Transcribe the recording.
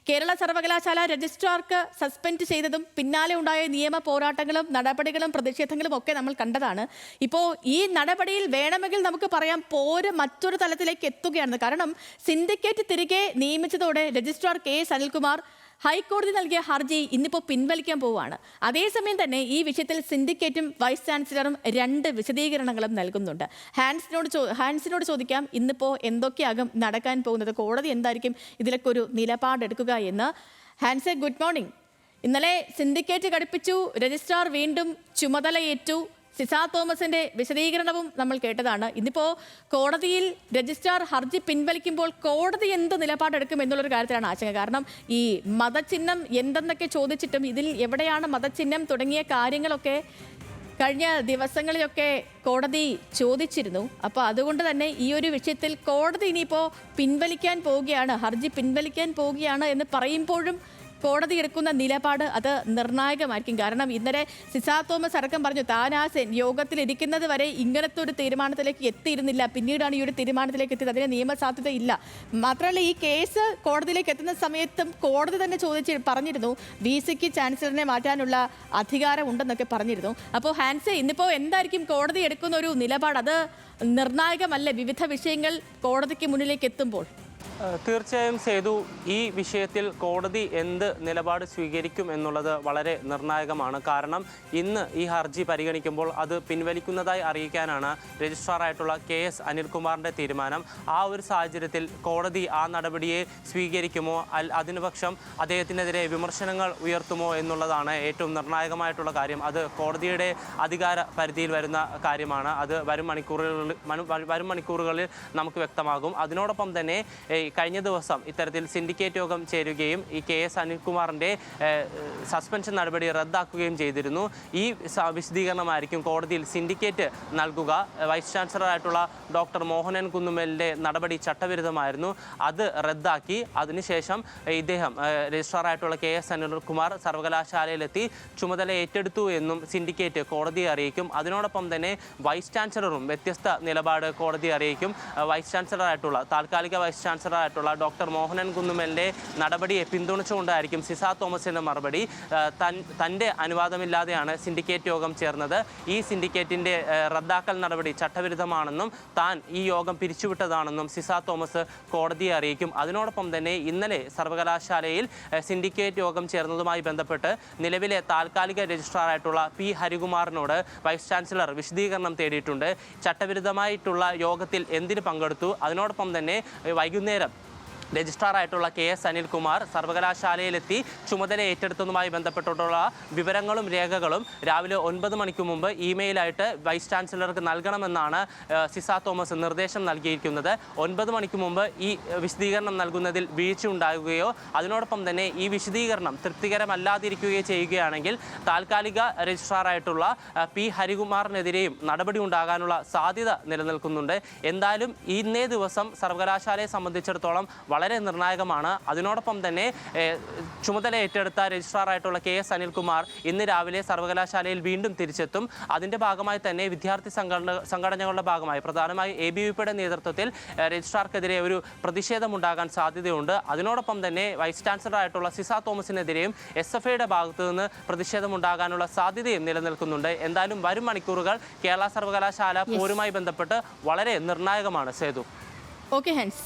കേരള സർവകലാശാല രജിസ്ട്രാർക്ക് സസ്പെൻഡ് ചെയ്തതും പിന്നാലെ ഉണ്ടായ നിയമ പോരാട്ടങ്ങളും നടപടികളും പ്രതിഷേധങ്ങളും ഒക്കെ നമ്മൾ കണ്ടതാണ്. ഇപ്പോൾ ഈ നടപടിയിൽ വേണമെങ്കിൽ നമുക്ക് പറയാം പോര് മറ്റൊരു തലത്തിലേക്ക് എത്തുകയാണ്. കാരണം സിൻഡിക്കേറ്റ് തിരികെ നിയമിച്ചതോടെ രജിസ്ട്രാർ KS അനിൽകുമാർ ഹൈക്കോടതി നൽകിയ ഹർജി ഇന്നിപ്പോൾ പിൻവലിക്കാൻ പോവുകയാണ്. അതേസമയം തന്നെ ഈ വിഷയത്തിൽ സിൻഡിക്കേറ്റും വൈസ് ചാൻസലറും 2 വിശദീകരണങ്ങളും നൽകുന്നുണ്ട്. ഹാൻസിനോട് ചോദിക്കാം, ഇന്നിപ്പോൾ എന്തൊക്കെയാകും നടക്കാൻ പോകുന്നത്, കോടതി എന്തായിരിക്കും ഇതിലൊക്കെ ഒരു നിലപാടെടുക്കുക എന്ന്. ഹാൻസെ, ഗുഡ് മോർണിംഗ്. ഇന്നലെ സിൻഡിക്കേറ്റ് ഘടിപ്പിച്ചു, രജിസ്ട്രാർ വീണ്ടും ചുമതലയേറ്റു. സിസ തോമസിന്റെ വിശദീകരണവും നമ്മൾ കേട്ടതാണ്. ഇന്നിപ്പോൾ കോടതിയിൽ രജിസ്ട്രാർ ഹർജി പിൻവലിക്കുമ്പോൾ കോടതി എന്ത് നിലപാടെടുക്കും എന്നുള്ളൊരു കാര്യത്തിലാണ് ആശങ്ക. കാരണം ഈ മതചിഹ്നം എന്തെന്നൊക്കെ ചോദിച്ചിട്ടും ഇതിൽ എവിടെയാണ് മതചിഹ്നം തുടങ്ങിയ കാര്യങ്ങളൊക്കെ കഴിഞ്ഞ ദിവസങ്ങളിലൊക്കെ കോടതി ചോദിച്ചിരുന്നു. അപ്പോൾ അതുകൊണ്ട് തന്നെ ഈ ഒരു വിഷയത്തിൽ കോടതി ഇനിയിപ്പോൾ പിൻവലിക്കാൻ പോവുകയാണ്, ഹർജി പിൻവലിക്കാൻ പോവുകയാണ് എന്ന് പറയുമ്പോഴും കോടതി എടുക്കുന്ന നിലപാട് അത് നിർണായകമായിരിക്കും. കാരണം ഇന്നലെ സിസ തോമസ് അടക്കം പറഞ്ഞു, താൻ ആ യോഗത്തിൽ ഇരിക്കുന്നത് വരെ ഇങ്ങനത്തെ ഒരു തീരുമാനത്തിലേക്ക് എത്തിയിരുന്നില്ല, പിന്നീടാണ് ഈ ഒരു തീരുമാനത്തിലേക്ക് എത്തിയത്, അതിന് നിയമസാധ്യത ഇല്ല. മാത്രമല്ല ഈ കേസ് കോടതിയിലേക്ക് എത്തുന്ന സമയത്തും കോടതി തന്നെ പറഞ്ഞിരുന്നു VCക്ക് ചാൻസലറിനെ മാറ്റാനുള്ള അധികാരം ഉണ്ടെന്നൊക്കെ പറഞ്ഞിരുന്നു. അപ്പോൾ ഹാൻസെ, ഇന്നിപ്പോൾ എന്തായിരിക്കും കോടതി എടുക്കുന്ന ഒരു നിലപാട്? അത് നിർണായകമല്ലേ വിവിധ വിഷയങ്ങൾ കോടതിക്ക് മുന്നിലേക്ക് എത്തുമ്പോൾ? തീർച്ചയായും സേതു, ഈ വിഷയത്തിൽ കോടതി എന്ത് നിലപാട് സ്വീകരിക്കും എന്നുള്ളത് വളരെ നിർണായകമാണ്. കാരണം ഇന്ന് ഈ ഹർജി പരിഗണിക്കുമ്പോൾ അത് പിൻവലിക്കുന്നതായി അറിയിക്കാനാണ് രജിസ്ട്രാറായിട്ടുള്ള KS അനിൽകുമാറിൻ്റെ തീരുമാനം. ആ ഒരു സാഹചര്യത്തിൽ കോടതി ആ നടപടിയെ സ്വീകരിക്കുമോ, അതിനു പക്ഷം അദ്ദേഹത്തിനെതിരെ വിമർശനങ്ങൾ ഉയർത്തുമോ എന്നുള്ളതാണ് ഏറ്റവും നിർണായകമായിട്ടുള്ള കാര്യം. അത് കോടതിയുടെ അധികാര പരിധിയിൽ വരുന്ന കാര്യമാണ്. അത് വരും മണിക്കൂറുകളിൽ നമുക്ക് വ്യക്തമാകും. അതിനോടൊപ്പം തന്നെ കഴിഞ്ഞ ദിവസം ഇത്തരത്തിൽ സിൻഡിക്കേറ്റ് യോഗം ചേരുകയും ഈ KS അനിൽകുമാറിൻ്റെ സസ്പെൻഷൻ നടപടി റദ്ദാക്കുകയും ചെയ്തിരുന്നു. ഈ വിശദീകരണമായിരിക്കും കോടതിയിൽ സിൻഡിക്കേറ്റ് നൽകുക. വൈസ് ചാൻസലറായിട്ടുള്ള ഡോക്ടർ മോഹനൻ കുന്നുമ്മലിൻ്റെ നടപടി ചട്ടവിരുദ്ധമായിരുന്നു, അത് റദ്ദാക്കി. അതിനുശേഷം ഇദ്ദേഹം രജിസ്ട്രാറായിട്ടുള്ള KS അനിൽകുമാർ സർവകലാശാലയിലെത്തി ചുമതല ഏറ്റെടുത്തു എന്നും സിൻഡിക്കേറ്റ് കോടതിയെ അറിയിക്കും. അതിനോടൊപ്പം തന്നെ വൈസ് ചാൻസലറും വ്യത്യസ്ത നിലപാട് കോടതിയെ അറിയിക്കും. താൽക്കാലിക വൈസ് ചാൻസലറായിട്ടുള്ള ഡോക്ടർ മോഹനൻ കുന്നുമ്മലിൻ്റെ നടപടിയെ പിന്തുണച്ചുകൊണ്ടായിരിക്കും സിസ തോമസിൻ്റെ മറുപടി. തൻ്റെ അനുവാദമില്ലാതെയാണ് സിൻഡിക്കേറ്റ് യോഗം ചേർന്നത്, ഈ സിൻഡിക്കേറ്റിൻ്റെ റദ്ദാക്കൽ നടപടി ചട്ടവിരുദ്ധമാണെന്നും താൻ ഈ യോഗം പിരിച്ചുവിട്ടതാണെന്നും സിസ തോമസ് കോടതിയെ അറിയിക്കും. അതിനോടൊപ്പം തന്നെ ഇന്നലെ സർവകലാശാലയിൽ സിൻഡിക്കേറ്റ് യോഗം ചേർന്നതുമായി ബന്ധപ്പെട്ട് നിലവിലെ താൽക്കാലിക രജിസ്ട്രാറായിട്ടുള്ള P ഹരികുമാറിനോട് വൈസ് ചാൻസലർ വിശദീകരണം തേടിയിട്ടുണ്ട്. ചട്ടവിരുദ്ധമായിട്ടുള്ള യോഗത്തിൽ എന്തിന് പങ്കെടുത്തു, അതിനോടൊപ്പം തന്നെ വൈകുന്നേരം രജിസ്ട്രാറായിട്ടുള്ള KS അനിൽകുമാർ സർവകലാശാലയിലെത്തി ചുമതല ഏറ്റെടുത്തതുമായി ബന്ധപ്പെട്ടിട്ടുള്ള വിവരങ്ങളും രേഖകളും രാവിലെ 9 മണിക്ക് മുമ്പ് ഇമെയിലായിട്ട് വൈസ് ചാൻസലർക്ക് നൽകണമെന്നാണ് സിസ തോമസ് നിർദ്ദേശം നൽകിയിരിക്കുന്നത്. 9 മണിക്ക് മുമ്പ് ഈ വിശദീകരണം നൽകുന്നതിൽ വീഴ്ച ഉണ്ടാകുകയോ അതിനോടൊപ്പം തന്നെ ഈ വിശദീകരണം തൃപ്തികരമല്ലാതിരിക്കുകയോ ചെയ്യുകയാണെങ്കിൽ താൽക്കാലിക രജിസ്ട്രാറായിട്ടുള്ള P ഹരികുമാറിനെതിരെയും നടപടി ഉണ്ടാകാനുള്ള സാധ്യത നിലനിൽക്കുന്നുണ്ട്. എന്തായാലും ഇന്നേ ദിവസം സർവകലാശാലയെ സംബന്ധിച്ചിടത്തോളം വളരെ നിർണായകമാണ്. അതിനോടൊപ്പം തന്നെ ചുമതല ഏറ്റെടുത്ത രജിസ്ട്രാറായിട്ടുള്ള KS അനിൽകുമാർ ഇന്ന് രാവിലെ സർവകലാശാലയിൽ വീണ്ടും തിരിച്ചെത്തും. അതിൻ്റെ ഭാഗമായി തന്നെ വിദ്യാർത്ഥി സംഘടനകളുടെ ഭാഗമായി പ്രധാനമായി ABVPയുടെ നേതൃത്വത്തിൽ രജിസ്ട്രാർക്കെതിരെ ഒരു പ്രതിഷേധമുണ്ടാകാൻ സാധ്യതയുണ്ട്. അതിനോടൊപ്പം തന്നെ വൈസ് ചാൻസലറായിട്ടുള്ള സിസ തോമസിനെതിരെയും SFIയുടെ ഭാഗത്തു നിന്ന് പ്രതിഷേധമുണ്ടാകാനുള്ള സാധ്യതയും നിലനിൽക്കുന്നുണ്ട്. എന്തായാലും വരും മണിക്കൂറുകൾ കേരള സർവകലാശാല പോരുമായി ബന്ധപ്പെട്ട് വളരെ നിർണായകമാണ് സേതു. Okay Hans.